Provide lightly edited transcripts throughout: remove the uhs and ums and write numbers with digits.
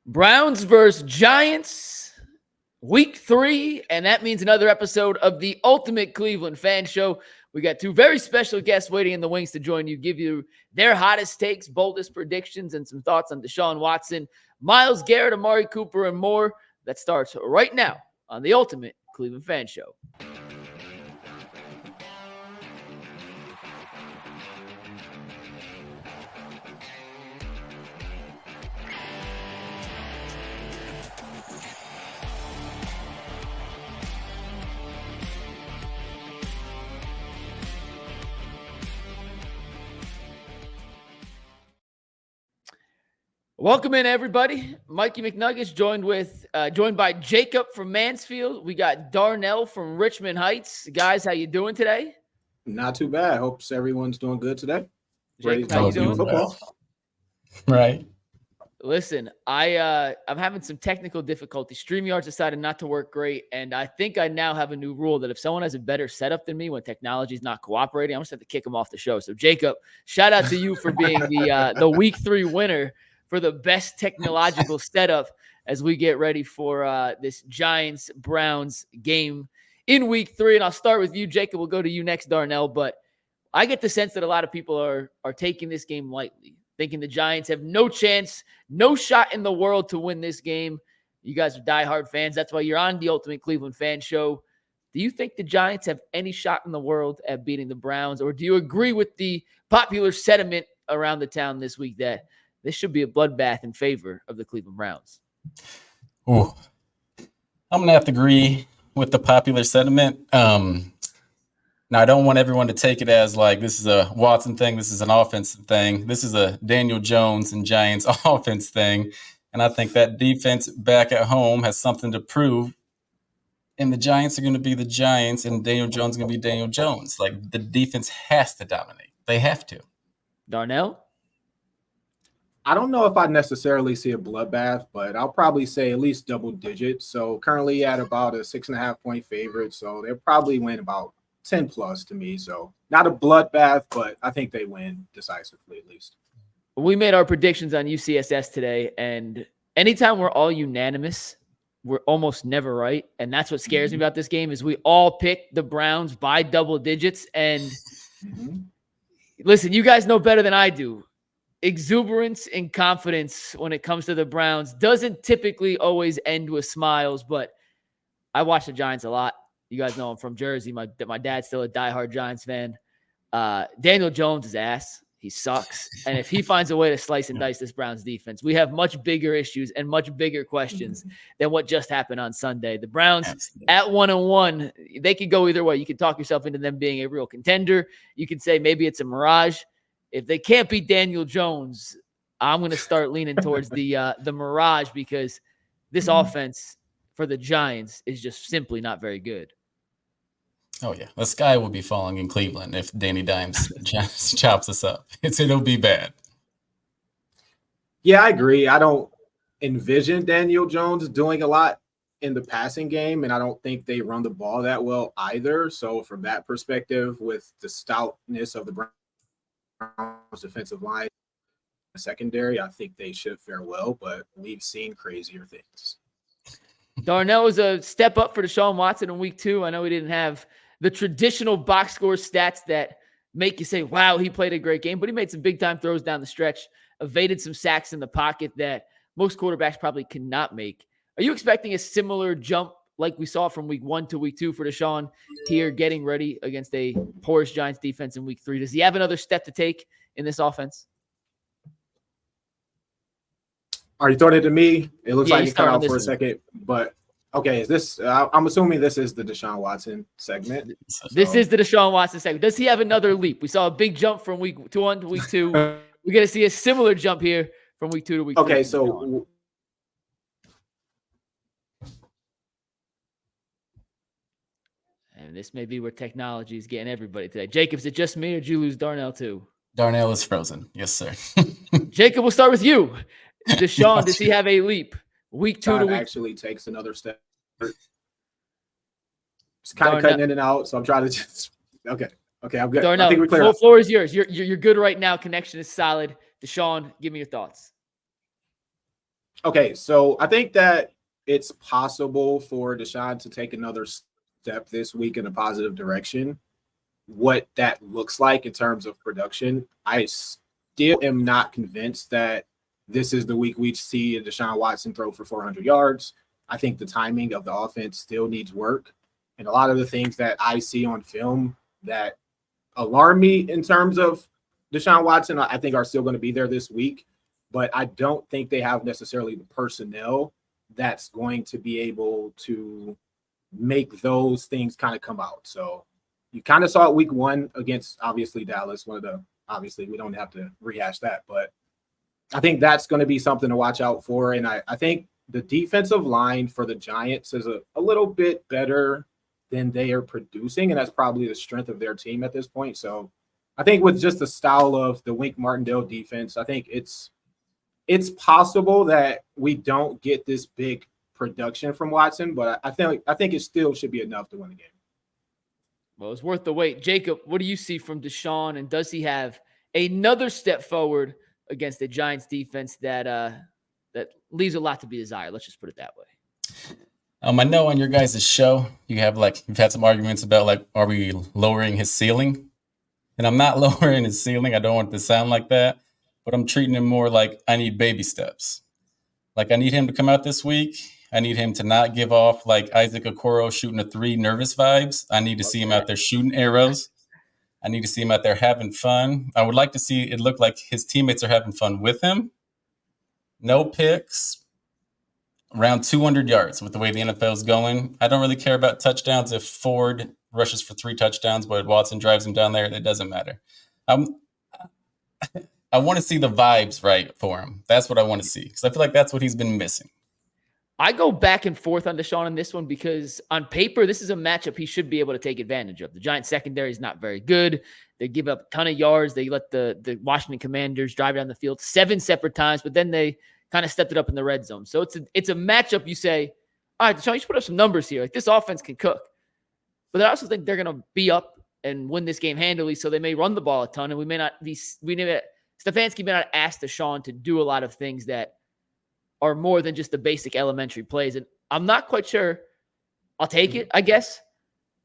Browns versus Giants, week 3, and that means another episode of the Ultimate Cleveland Fan Show. We got two very special guests waiting in the wings to join you, give you their hottest takes, boldest predictions, and some thoughts on Deshaun Watson, Myles Garrett, Amari Cooper, and more. That starts right now on the Ultimate Cleveland Fan Show. Welcome in, everybody. Mikey McNuggets joined by Jacob from Mansfield. We got Darnell from Richmond Heights. Guys, how you doing today? Not too bad. Hope everyone's doing good today. Jacob, how you doing? Football. Right. Listen, I'm having some technical difficulties. StreamYard's decided not to work great, and I think I now have a new rule that if someone has a better setup than me when technology's not cooperating, I'm just going to kick them off the show. So, Jacob, shout out to you for being the Week 3 winner for the best technological setup as we get ready for this Giants-Browns game in Week 3. And I'll start with you, Jacob. We'll go to you next, Darnell. But I get the sense that a lot of people are taking this game lightly, thinking the Giants have no chance, no shot in the world to win this game. You guys are diehard fans. That's why you're on the Ultimate Cleveland Fan Show. Do you think the Giants have any shot in the world at beating the Browns? Or do you agree with the popular sentiment around the town this week that this should be a bloodbath in favor of the Cleveland Browns? Ooh. I'm going to have to agree with the popular sentiment. Now, I don't want everyone to take it as like this is a Watson thing. This is an offensive thing. This is a Daniel Jones and Giants offense thing. And I think that defense back at home has something to prove. And the Giants are going to be the Giants, and Daniel Jones is going to be Daniel Jones. Like, the defense has to dominate. They have to. Darnell? I don't know if I necessarily see a bloodbath, but I'll probably say at least double digits. So currently at about a 6.5 point favorite. So they'll probably win about 10 plus to me. So not a bloodbath, but I think they win decisively at least. We made our predictions on UCSS today, and anytime we're all unanimous, we're almost never right. And that's what scares me about this game is we all pick the Browns by double digits. And listen, you guys know better than I do. Exuberance and confidence when it comes to the Browns doesn't typically always end with smiles, but I watch the Giants a lot. You guys know I'm from Jersey. My dad's still a diehard Giants fan. Daniel Jones is ass. He sucks. And if he finds a way to slice and dice this Browns defense, we have much bigger issues and much bigger questions than what just happened on Sunday. The Browns at 1-1, they could go either way. You can talk yourself into them being a real contender. You can say maybe it's a mirage. If they can't beat Daniel Jones, I'm going to start leaning towards the mirage because this offense for the Giants is just simply not very good. Oh, yeah. The sky will be falling in Cleveland if Danny Dimes chops us up. It'll be bad. Yeah, I agree. I don't envision Daniel Jones doing a lot in the passing game, and I don't think they run the ball that well either. So from that perspective, with the stoutness of the Browns defensive line, the secondary, I think they should fare well, but we've seen crazier things. Darnell was a step up for Deshaun Watson in week 2. I know he didn't have the traditional box score stats that make you say, wow, he played a great game, but he made some big time throws down the stretch, evaded some sacks in the pocket that most quarterbacks probably cannot make. Are you expecting a similar jump like we saw from week 1 to week 2 for Deshaun here, getting ready against a porous Giants defense in week 3? Does he have another step to take in this offense? Are you throwing it to me? It looks like you cut out for a second, but okay. Is this? I'm assuming this is the Deshaun Watson segment. This is the Deshaun Watson segment. Does he have another leap? We saw a big jump from week 1 to week 2. We're going to see a similar jump here from week 2 to week 3. Okay, so. And this may be where technology is getting everybody today. Jacob, is it just me or did you lose Darnell too? Darnell is frozen. Yes, sir. Jacob, we'll start with you. Deshaun, does he have a leap? Week 2 to week actually takes another step. It's kind of cutting in and out, so I'm trying to just okay, I'm good. Darnell, I think we're clear. Floor is yours. You're good right now. Connection is solid. Deshaun, give me your thoughts. Okay, so I think that it's possible for Deshaun to take another step this week in a positive direction. What that looks like in terms of production, I still am not convinced that this is the week we see a Deshaun Watson throw for 400 yards. I think the timing of the offense still needs work. And a lot of the things that I see on film that alarm me in terms of Deshaun Watson, I think are still going to be there this week. But I don't think they have necessarily the personnel that's going to be able to make those things kind of come out. So you kind of saw it week 1 against, obviously, Dallas. Obviously, we don't have to rehash that. But I think that's going to be something to watch out for. And I think the defensive line for the Giants is a little bit better than they are producing. And that's probably the strength of their team at this point. So I think with just the style of the Wink Martindale defense, I think it's possible that we don't get this big production from Watson, but I think it still should be enough to win the game. Well, it's worth the wait. Jacob, what do you see from Deshaun, and does he have another step forward against the Giants defense that leaves a lot to be desired? Let's just put it that way. I know on your guys' show, you've had some arguments about are we lowering his ceiling? And I'm not lowering his ceiling. I don't want it to sound like that, but I'm treating him more like I need baby steps. I need him to come out this week. I need him to not give off Isaac Okoro shooting a 3 nervous vibes. I need to see him out there shooting arrows. I need to see him out there having fun. I would like to see it look like his teammates are having fun with him. No picks. Around 200 yards with the way the NFL is going. I don't really care about touchdowns if Ford rushes for 3 touchdowns, but Watson drives him down there. It doesn't matter. I want to see the vibes right for him. That's what I want to see because I feel like that's what he's been missing. I go back and forth on Deshaun on this one because on paper, this is a matchup he should be able to take advantage of. The Giants secondary is not very good. They give up a ton of yards. They let the Washington Commanders drive down the field 7 separate times, but then they kind of stepped it up in the red zone. So it's a matchup you say, all right, Deshaun, you should put up some numbers here. This offense can cook. But I also think they're going to be up and win this game handily, so they may run the ball a ton, and Stefanski may not ask Deshaun to do a lot of things that are more than just the basic elementary plays. And I'm not quite sure I'll take it, I guess,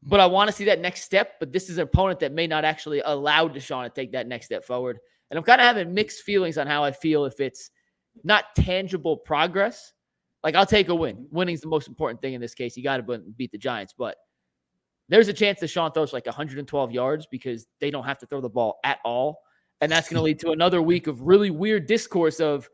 but I want to see that next step. But this is an opponent that may not actually allow Deshaun to take that next step forward. And I'm kind of having mixed feelings on how I feel if it's not tangible progress. I'll take a win. Winning is the most important thing in this case. You got to beat the Giants, but there's a chance Deshaun throws 112 yards because they don't have to throw the ball at all. And that's going to lead to another week of really weird discourse of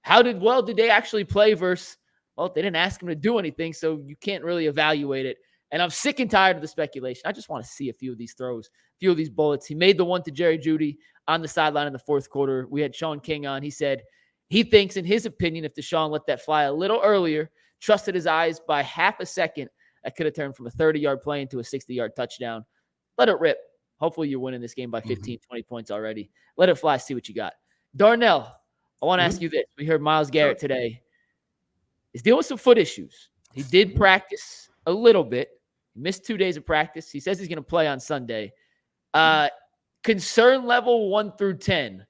did they actually play versus, they didn't ask him to do anything, so you can't really evaluate it. And I'm sick and tired of the speculation. I just want to see a few of these throws, a few of these bullets. He made the one to Jerry Jeudy on the sideline in the 4th quarter. We had Sean King on. He said he thinks, in his opinion, if Deshaun let that fly a little earlier, trusted his eyes by half a second, that could have turned from a 30-yard play into a 60-yard touchdown. Let it rip. Hopefully you're winning this game by 15, 20 points already. Let it fly. See what you got. Darnell, I want to ask you this. We heard Myles Garrett today. He's dealing with some foot issues. He did practice a little bit. He missed 2 days of practice. He says he's going to play on Sunday. Concern level 1 through 10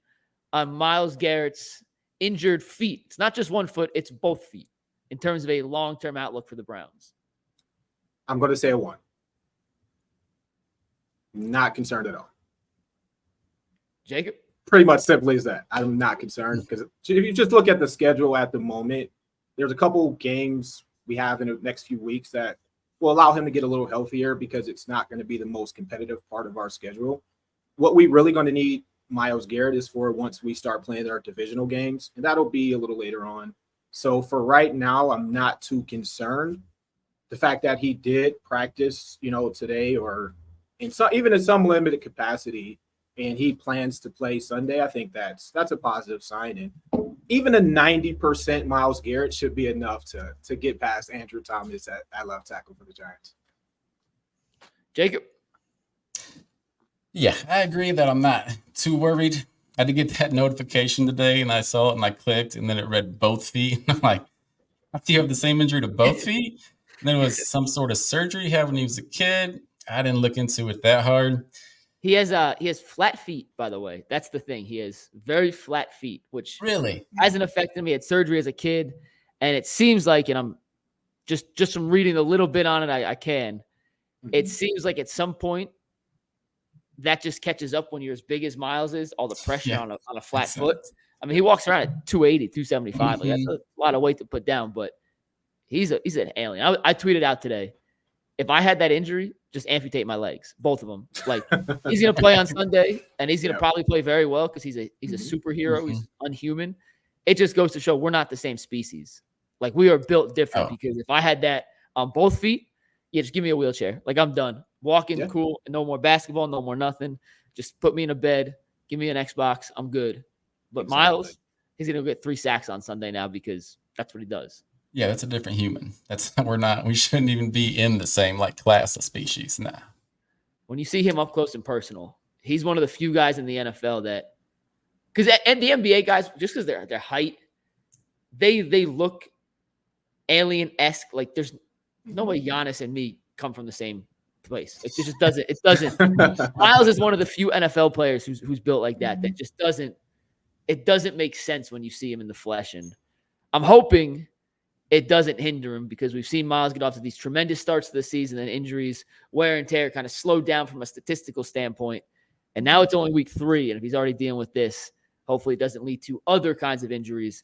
on Myles Garrett's injured feet. It's not just one foot. It's both feet in terms of a long-term outlook for the Browns. I'm going to say a 1. Not concerned at all. Jacob? Pretty much simply as that. I'm not concerned because if you just look at the schedule at the moment, there's a couple games we have in the next few weeks that will allow him to get a little healthier because it's not going to be the most competitive part of our schedule. What we really going to need Myles Garrett is for once we start playing our divisional games, and that'll be a little later on. So for right now, I'm not too concerned. The fact that he did practice, today or even in some limited capacity, and he plans to play Sunday, I think that's a positive sign. And even a 90% Myles Garrett should be enough to get past Andrew Thomas at left tackle for the Giants. Jacob? Yeah, I agree that I'm not too worried. I did get that notification today, and I saw it, and I clicked, and then it read both feet. I'm like, do you have the same injury to both feet? And then it was some sort of surgery he had when he was a kid. I didn't look into it that hard. He has flat feet, by the way. That's the thing. He has very flat feet, which really hasn't affected him. He had surgery as a kid. And it seems like, and I'm just from reading a little bit on it, I can. It seems like at some point that just catches up when you're as big as Myles is, all the pressure on a flat foot. I mean, he walks around at 280, 275. Like that's a lot of weight to put down, but he's an alien. I tweeted out today, if I had that injury, just amputate my legs, both of them. Like he's going to play on Sunday, and he's going to probably play very well because he's a superhero. He's unhuman. It just goes to show we're not the same species. Like we are built different because if I had that on both feet, just give me a wheelchair. Like I'm done. Walking, cool. No more basketball, no more nothing. Just put me in a bed. Give me an Xbox. I'm good. But Myles, he's going to get 3 sacks on Sunday now because that's what he does. Yeah, that's a different human. We shouldn't even be in the same class of species. Nah. When you see him up close and personal, he's one of the few guys in the NFL that, and the NBA guys, just because their height, they look alien-esque. Like there's no way Giannis and me come from the same place. It just doesn't. It doesn't. Myles is one of the few NFL players who's built like that. That just doesn't. It doesn't make sense when you see him in the flesh. And I'm hoping it doesn't hinder him because we've seen Myles get off to these tremendous starts to the season and injuries, wear and tear kind of slowed down from a statistical standpoint. And now it's only week 3. And if he's already dealing with this, hopefully it doesn't lead to other kinds of injuries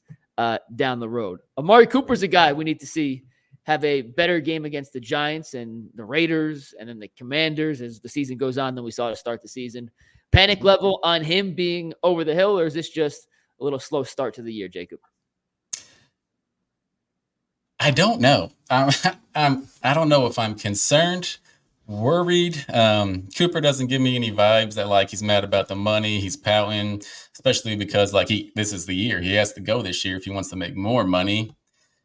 down the road. Amari Cooper's a guy we need to see have a better game against the Giants and the Raiders and then the Commanders as the season goes on than we saw to start the season. Panic level on him being over the hill, or is this just a little slow start to the year, Jacob? I don't know. I don't know if I'm concerned, worried. Cooper doesn't give me any vibes that he's mad about the money. He's pouting, especially because this is the year he has to go this year if he wants to make more money.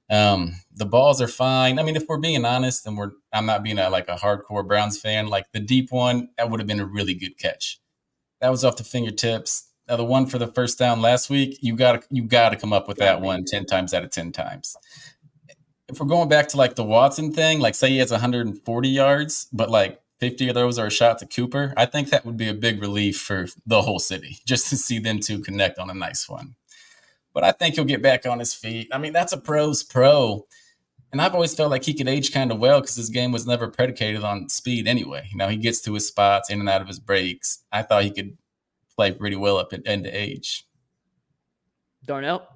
The balls are fine. I mean, if we're being honest, and I'm not being a hardcore Browns fan, the deep one, that would have been a really good catch. That was off the fingertips. Now the one for the first down last week, you gotta come up with that one 10 times out of 10 times. If we're going back to the Watson thing, say he has 140 yards, but 50 of those are a shot to Cooper, I think that would be a big relief for the whole city just to see them two connect on a nice one. But I think he'll get back on his feet. I mean, that's a pro's pro. And I've always felt like he could age kind of well because his game was never predicated on speed anyway. He gets to his spots in and out of his breaks. I thought he could play pretty well up at end of age. Darnell?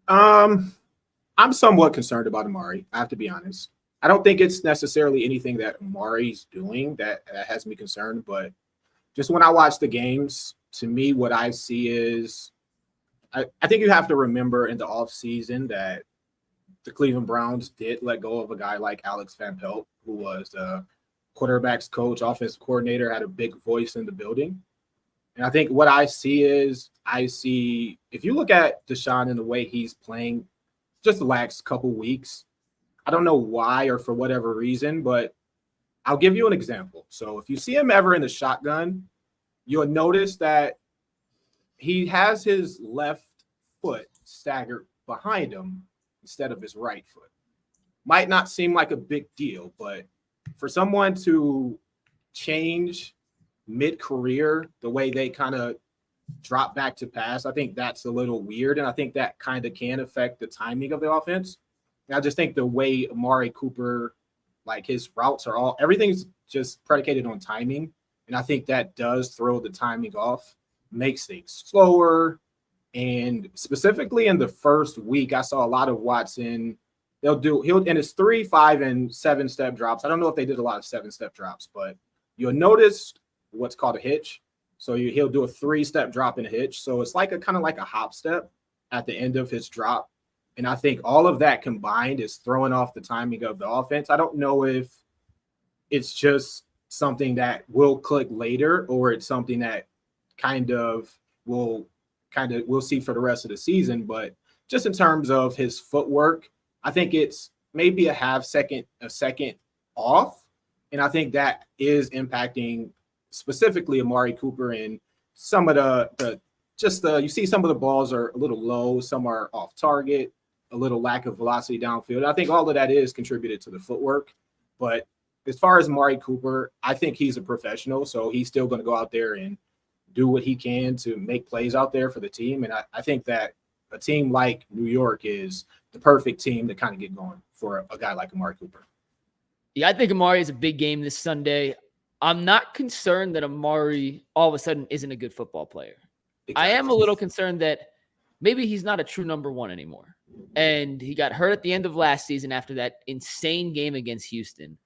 I'm somewhat concerned about Amari. I have to be honest. I don't think it's necessarily anything that Amari's doing that has me concerned, but just when I watch the games, to me, what I see is I think you have to remember in the offseason that the Cleveland Browns did let go of a guy like Alex Van Pelt, who was the quarterback's coach, offensive coordinator, had a big voice in the building. And I think what I see is if you look at Deshaun and the way he's playing just the last couple weeks, I don't know why or for whatever reason, but I'll give you an example. So if you see him ever in the shotgun, you'll notice that he has his left foot staggered behind him instead of his right foot. Might not seem like a big deal, but for someone to change mid-career the way they kind of drop back to pass, I think that's a little weird, and I think that kind of can affect the timing of the offense. And I just think the way Amari Cooper, his routes are everything's just predicated on timing, and I think that does throw the timing off, makes things slower. And specifically in the first week, I saw a lot of Watson. He'll in his 3, 5, and 7-step drops. I don't know if they did a lot of 7-step drops, but you'll notice what's called a hitch. So he'll do a 3-step drop and a hitch. So it's kind of like a hop step at the end of his drop. And I think all of that combined is throwing off the timing of the offense. I don't know if it's just something that will click later or it's something that we'll see for the rest of the season. But just in terms of his footwork, I think it's maybe a second off. And I think that is impacting specifically Amari Cooper and some of you see some of the balls are a little low, some are off target, a little lack of velocity downfield. I think all of that is contributed to the footwork. But as far as Amari Cooper, I think he's a professional, so he's still going to go out there and do what he can to make plays out there for the team. And I think that a team like New York is the perfect team to kind of get going for a guy like Amari Cooper. Yeah, I think Amari is a big game this Sunday. I'm not concerned that Amari all of a sudden isn't a good football player. Exactly. I am a little concerned that maybe he's not a true number one anymore. And he got hurt at the end of last season after that insane game against Houston.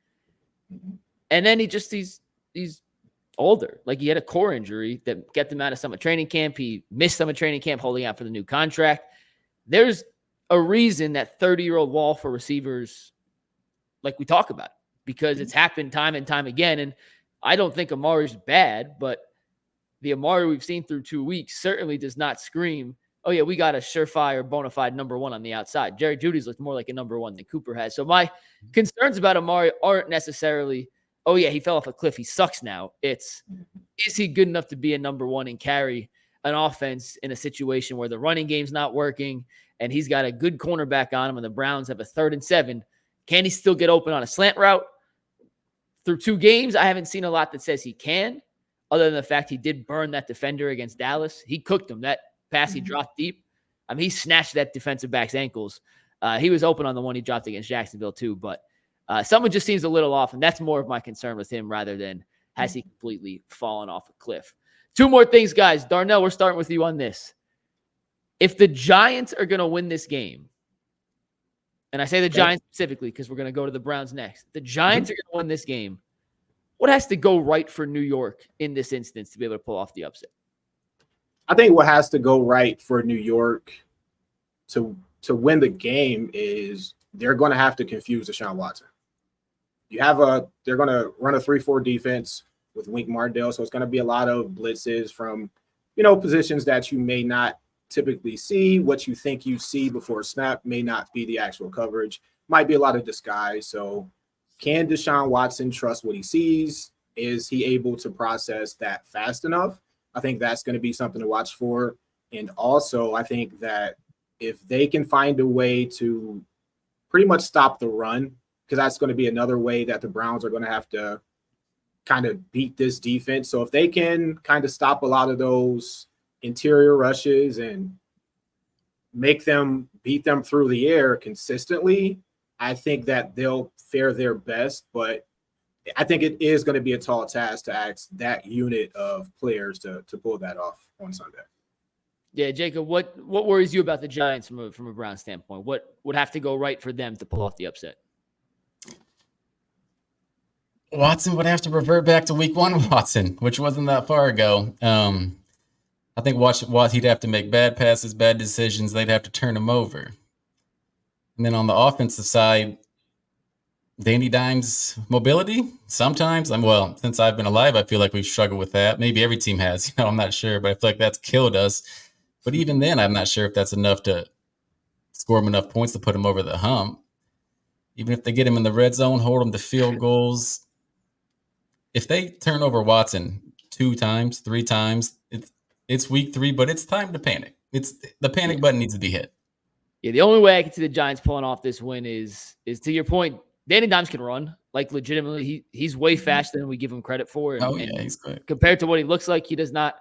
And then he's older. Like, he had a core injury that kept him out of summer training camp. He missed summer training camp holding out for the new contract. There's a reason that 30-year-old wall for receivers, like we talk about, because it's happened time and time again. And I don't think Amari's bad, but the Amari we've seen through 2 weeks certainly does not scream, oh yeah, we got a surefire, bona fide number one on the outside. Jerry Jeudy's looked more like a number one than Cooper has. So my concerns about Amari aren't necessarily, oh yeah, he fell off a cliff, he sucks now. It's, is he good enough to be a number one and carry an offense in a situation where the running game's not working and he's got a good cornerback on him and the Browns have a 3rd and 7? Can he still get open on a slant route? Through 2 games, I haven't seen a lot that says he can, other than the fact he did burn that defender against Dallas. He cooked him. That pass he dropped deep, I mean, he snatched that defensive back's ankles. He was open on the one he dropped against Jacksonville too, but someone just seems a little off, and that's more of my concern with him rather than has he completely fallen off a cliff. 2 more things, guys. Darnell, we're starting with you on this. If the Giants are going to win this game, and I say the Giants specifically because we're going to go to the Browns next. The Giants are going to win this game. What has to go right for New York in this instance to be able to pull off the upset? I think what has to go right for New York to win the game is they're going to have to confuse Deshaun Watson. They're going to run a 3-4 defense with Wink Martindale, so it's going to be a lot of blitzes from, positions that you may not typically see. What you think you see before snap may not be the actual coverage. Might be a lot of disguise. So can Deshaun Watson trust what he sees? Is he able to process that fast enough? I think that's going to be something to watch for. And also, I think that if they can find a way to pretty much stop the run, because that's going to be another way that the Browns are going to have to kind of beat this defense. So if they can kind of stop a lot of those interior rushes and make them beat them through the air consistently, I think that they'll fare their best. But I think it is going to be a tall task to ask that unit of players to pull that off on Sunday. Yeah, Jacob, what worries you about the Giants from a Browns standpoint? What would have to go right for them to pull off the upset? Watson would have to revert back to week 1 Watson, which wasn't that far ago. I think he'd have to make bad passes, bad decisions. They'd have to turn him over. And then on the offensive side, Danny Dimes' mobility, sometimes. Since I've been alive, I feel like we've struggled with that. Maybe every team has, I'm not sure, but I feel like that's killed us. But even then, I'm not sure if that's enough to score him enough points to put him over the hump. Even if they get him in the red zone, hold him to field goals. If they turn over Watson 2 times, 3 times, it's week 3, but it's time to panic. The panic button needs to be hit. Yeah, the only way I can see the Giants pulling off this win is to your point, Danny Dimes can run. Like, legitimately, he's way faster than we give him credit for. And he's good. Compared to what he looks like, he does not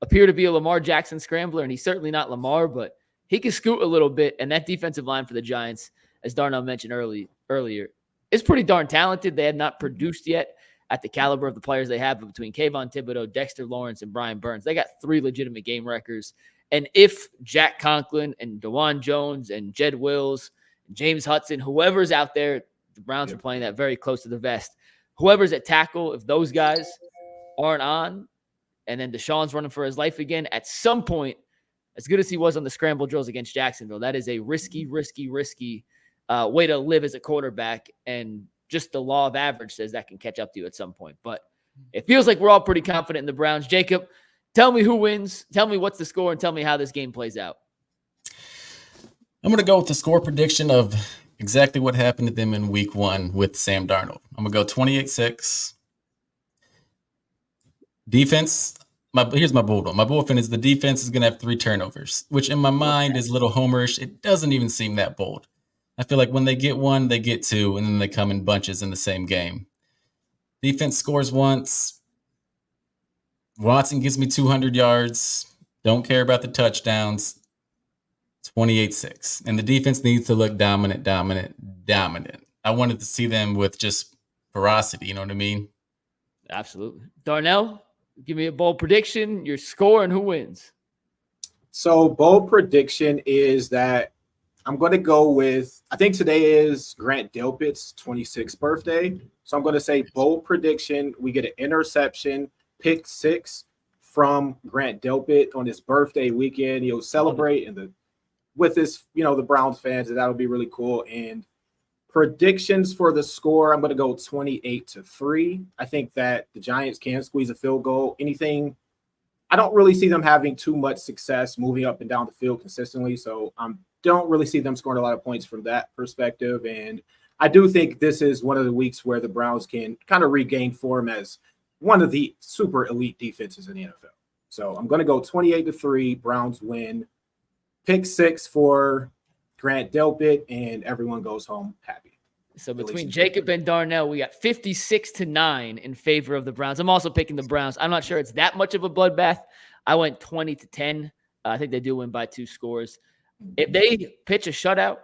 appear to be a Lamar Jackson scrambler, and he's certainly not Lamar, but he can scoot a little bit. And that defensive line for the Giants, as Darnell mentioned earlier, is pretty darn talented. They have not produced yet at the caliber of the players they have, but between Kayvon Thibodeau, Dexter Lawrence, and Brian Burns, they got 3 legitimate game wreckers. And if Jack Conklin and DeJuan Jones and Jed Wills, and James Hudson, whoever's out there, the Browns are playing that very close to the vest. Whoever's at tackle, if those guys aren't on, and then Deshaun's running for his life again, at some point, as good as he was on the scramble drills against Jacksonville, that is a risky way to live as a quarterback. And just the law of average says that can catch up to you at some point. But it feels like we're all pretty confident in the Browns. Jacob, tell me who wins. Tell me what's the score, and tell me how this game plays out. I'm going to go with the score prediction of exactly what happened to them in week 1 with Sam Darnold. I'm going to go 28-6. Defense, here's my bulldog. My bullpen is the defense is going to have 3 turnovers, which in my mind is a little homerish. It doesn't even seem that bold. I feel like when they get 1, they get 2, and then they come in bunches in the same game. Defense scores once. Watson gives me 200 yards. Don't care about the touchdowns. 28-6. And the defense needs to look dominant. I wanted to see them with just ferocity. You know what I mean? Absolutely. Darnell, give me a bold prediction, your score, and who wins. So bold prediction is that I'm going to go with, I think today is Grant Delpit's 26th birthday. So I'm going to say bold prediction. We get an interception, pick 6 from Grant Delpit on his birthday weekend. He'll celebrate with his, the Browns fans, and that'll be really cool. And predictions for the score, I'm going to go 28-3. I think that the Giants can squeeze a field goal. I don't really see them having too much success moving up and down the field consistently. So don't really see them scoring a lot of points from that perspective. And I do think this is one of the weeks where the Browns can kind of regain form as one of the super elite defenses in the NFL. So I'm going to go 28-3. Browns win. Pick 6 for Grant Delpit, and everyone goes home happy. So between Jacob and Darnell, we got 56-9 in favor of the Browns. I'm also picking the Browns. I'm not sure it's that much of a bloodbath. I went 20-10. I think they do win by 2 scores. If they pitch a shutout,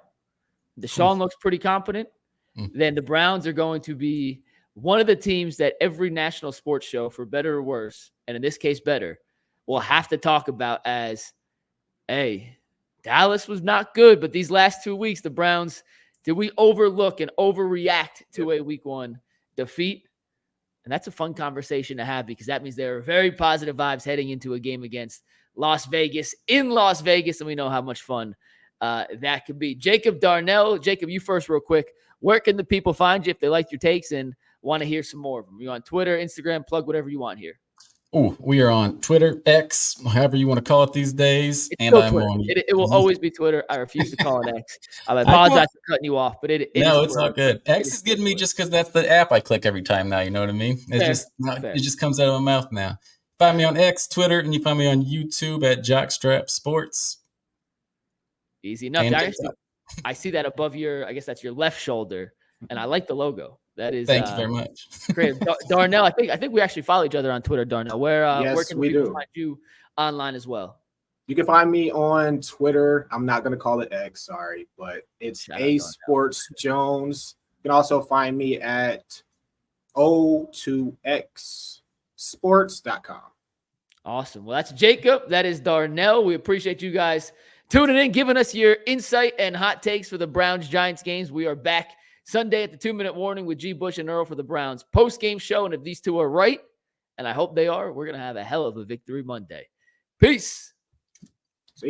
Deshaun looks pretty competent, then the Browns are going to be one of the teams that every national sports show, for better or worse, and in this case better, will have to talk about as, hey, Dallas was not good, but these last 2 weeks, the Browns, did we overlook and overreact to a week 1 defeat? And that's a fun conversation to have because that means there are very positive vibes heading into a game against Las Vegas, in Las Vegas, and we know how much fun that could be. Jacob Darnell. Jacob, you first real quick. Where can the people find you if they like your takes and want to hear some more of them? You're on Twitter, Instagram, plug whatever you want here. Oh, we are on Twitter, X, however you want to call it these days. It's and I'm Twitter. on. It will always be Twitter. I refuse to call it X. I apologize for cutting you off, but it no, is it's Twitter. all good. X is getting me just because that's the app I click every time now. You know what I mean? It just comes out of my mouth now. Find me on X, Twitter, and you find me on YouTube at Jockstrap Sports. Easy enough. I see that above your, I guess that's your left shoulder, and I like the logo. That is. Thank you very much. Great. Darnell, I think we actually follow each other on Twitter, Darnell. Where can people find you online as well? You can find me on Twitter. I'm not going to call it X, sorry, but it's A Sports Jones. You can also find me at O2XSports.com. Awesome. Well, that's Jacob. That is Darnell. We appreciate you guys tuning in, giving us your insight and hot takes for the Browns-Giants games. We are back Sunday at the 2-minute warning with G. Bush and Earl for the Browns post-game show. And if these two are right, and I hope they are, we're going to have a hell of a victory Monday. Peace.